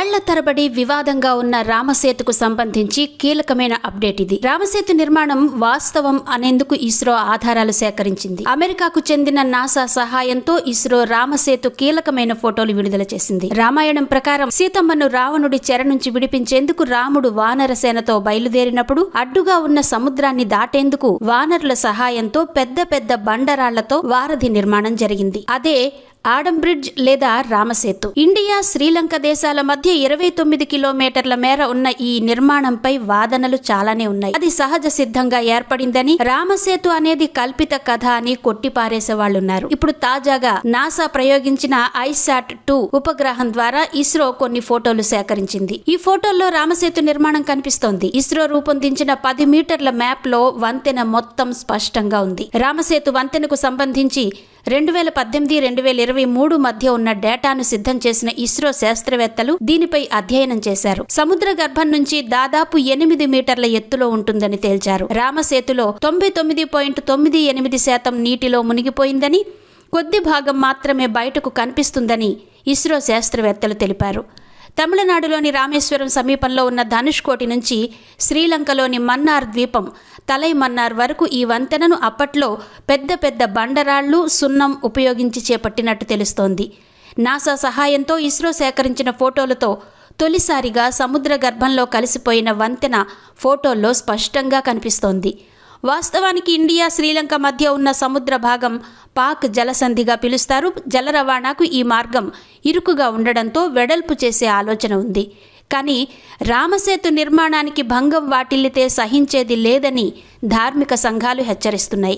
ఏళ్ల తరబడి వివాదంగా ఉన్న రామసేతుకు సంబంధించి కీలకమైన అప్డేట్ ఇది. రామసేతు నిర్మాణం వాస్తవం అనేందుకు ఇస్రో ఆధారాలు సేకరించింది. అమెరికాకు చెందిన నాసా సహాయంతో ఇస్రో రామసేతు కీలకమైన ఫోటోలు విడుదల చేసింది. రామాయణం ప్రకారం సీతమ్మను రావణుడి చెర నుంచి విడిపించేందుకు రాముడు వానర సేనతో బయలుదేరినప్పుడు అడ్డుగా ఉన్న సముద్రాన్ని దాటేందుకు వానరుల సహాయంతో పెద్ద పెద్ద బండరాళ్లతో వారధి నిర్మాణం జరిగింది. అదే ఆడమ్ బ్రిడ్జ్ లేదా రామసేతు. ఇండియా శ్రీలంక దేశాల మధ్య 29 కిలోమీటర్ల మేర ఉన్న ఈ నిర్మాణంపై వాదనలు చాలానే ఉన్నాయి. అది సహజ సిద్ధంగా ఏర్పడిందని, రామసేతు అనేది కల్పిత కథ అని కొట్టిపారేసే వాళ్ళున్నారు. ఇప్పుడు తాజాగా నాసా ప్రయోగించిన ISAT-2 ఉపగ్రహం ద్వారా ఇస్రో కొన్ని ఫోటోలు సేకరించింది. ఈ ఫోటోల్లో రామసేతు నిర్మాణం కనిపిస్తోంది. ఇస్రో రూపొందించిన 10 మీటర్ల మ్యాప్ లో వంతెన మొత్తం స్పష్టంగా ఉంది. రామసేతు వంతెనకు సంబంధించి 2018-2023 మధ్య ఉన్న డేటాను సిద్ధం చేసిన ఇస్రో శాస్త్రవేత్తలు దీనిపై అధ్యయనం చేశారు. సముద్ర గర్భం నుంచి దాదాపు 8 మీటర్ల ఎత్తులో ఉంటుందని తేల్చారు. రామసేతులో 99.98% నీటిలో మునిగిపోయిందని, కొద్ది భాగం మాత్రమే బయటకు కనిపిస్తుందని ఇస్రో శాస్త్రవేత్తలు తెలిపారు. తమిళనాడులోని రామేశ్వరం సమీపంలో ఉన్న ధనుష్కోటి నుంచి శ్రీలంకలోని మన్నార్ ద్వీపం తలై మన్నార్ వరకు ఈ వంతెనను అప్పట్లో పెద్ద పెద్ద బండరాళ్లు, సున్నం ఉపయోగించి చేపట్టినట్టు తెలుస్తోంది. నాసా సహాయంతో ఇస్రో సేకరించిన ఫోటోలతో తొలిసారిగా సముద్ర గర్భంలో కలిసిపోయిన వంతెన ఫోటోల్లో స్పష్టంగా కనిపిస్తోంది. వాస్తవానికి ఇండియా శ్రీలంక మధ్య ఉన్న సముద్ర భాగం పాక్ జలసంధిగా పిలుస్తారు. జల రవాణాకు ఈ మార్గం ఇరుకుగా ఉండడంతో వెడల్పు చేసే ఆలోచన ఉంది. కానీ రామసేతు నిర్మాణానికి భంగం వాటిల్లితే సహించేది లేదని ధార్మిక సంఘాలు హెచ్చరిస్తున్నాయి.